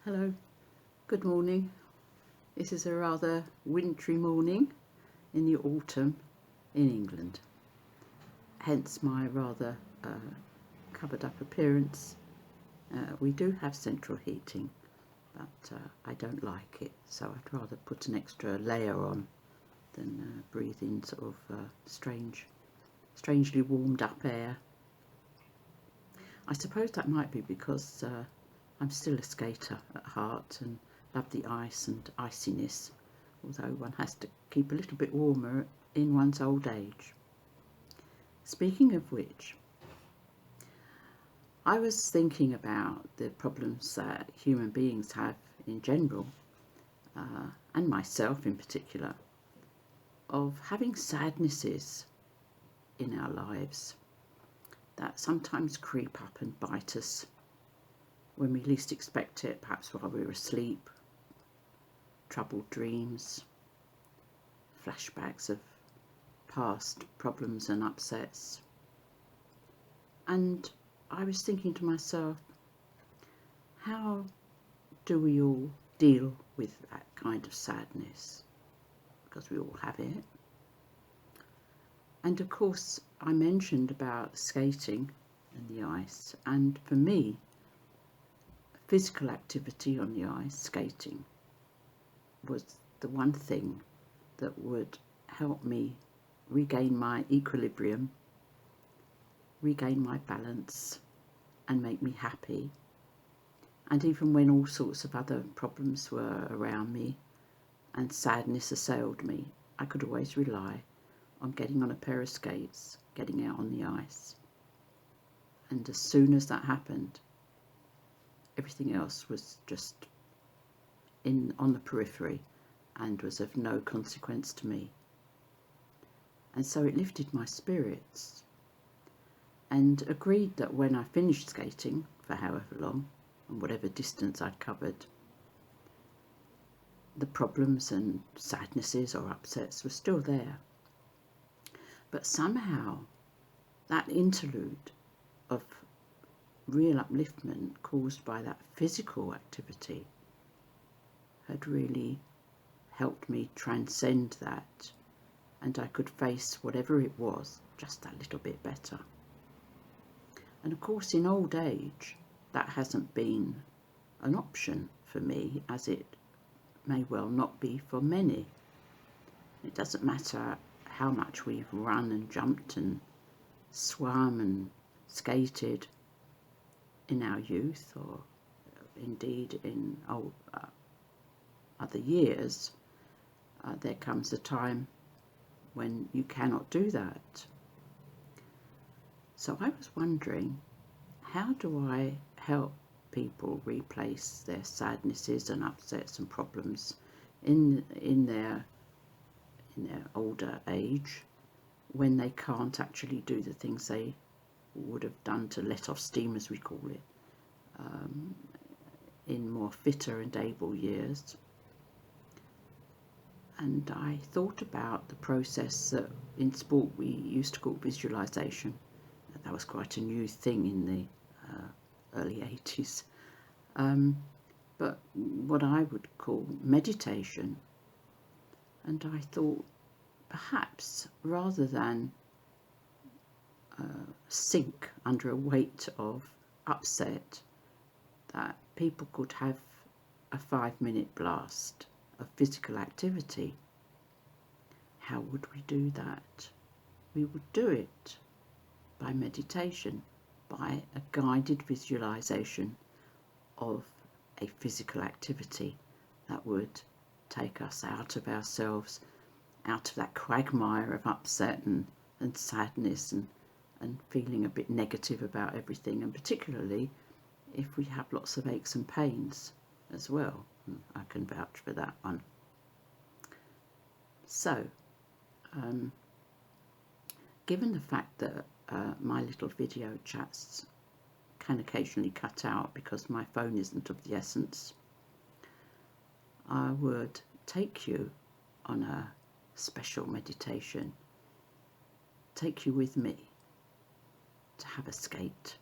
Hello, good morning. This is a rather wintry morning in the autumn in England, hence my rather covered up appearance. We do have central heating, but I don't like it, so I'd rather put an extra layer on than breathe in sort of strangely warmed up air. I suppose that might be because I'm still a skater at heart and love the ice and iciness, although one has to keep a little bit warmer in one's old age. Speaking of which, I was thinking about the problems that human beings have in general, and myself in particular, of having sadnesses in our lives that sometimes creep up and bite us when we least expect it, perhaps while we're asleep, troubled dreams, flashbacks of past problems and upsets. And I was thinking to myself, how do we all deal with that kind of sadness? Because we all have it. And of course, I mentioned about skating and the ice, and for me, physical activity on the ice, skating, was the one thing that would help me regain my equilibrium, regain my balance, and make me happy. And even when all sorts of other problems were around me and sadness assailed me, I could always rely on getting on a pair of skates, getting out on the ice. And as soon as that happened, everything else was just on the periphery and was of no consequence to me. And so it lifted my spirits, and agreed that when I finished skating for however long and whatever distance I'd covered, the problems and sadnesses or upsets were still there. But somehow that interlude of real upliftment caused by that physical activity had really helped me transcend that, and I could face whatever it was just that little bit better. And of course, in old age, that hasn't been an option for me, as it may well not be for many. It doesn't matter how much we've run and jumped and swum and skated in our youth, or indeed in other years, there comes a time when you cannot do that. So I was wondering, how do I help people replace their sadnesses and upsets and problems in their older age, when they can't actually do the things they would have done to let off steam, as we call it, in more fitter and able years. And I thought about the process that in sport we used to call visualization. That was quite a new thing in the early 80s. But what I would call meditation. And I thought, perhaps rather than sink under a weight of upset, that people could have a 5-minute blast of physical activity. How would we do that? We would do it by meditation, by a guided visualization of a physical activity that would take us out of ourselves, out of that quagmire of upset and sadness and feeling a bit negative about everything, and particularly if we have lots of aches and pains as well. I can vouch for that one. So, given the fact that my little video chats can occasionally cut out because my phone isn't of the essence, I would take you on a special meditation, take you with me to have a skate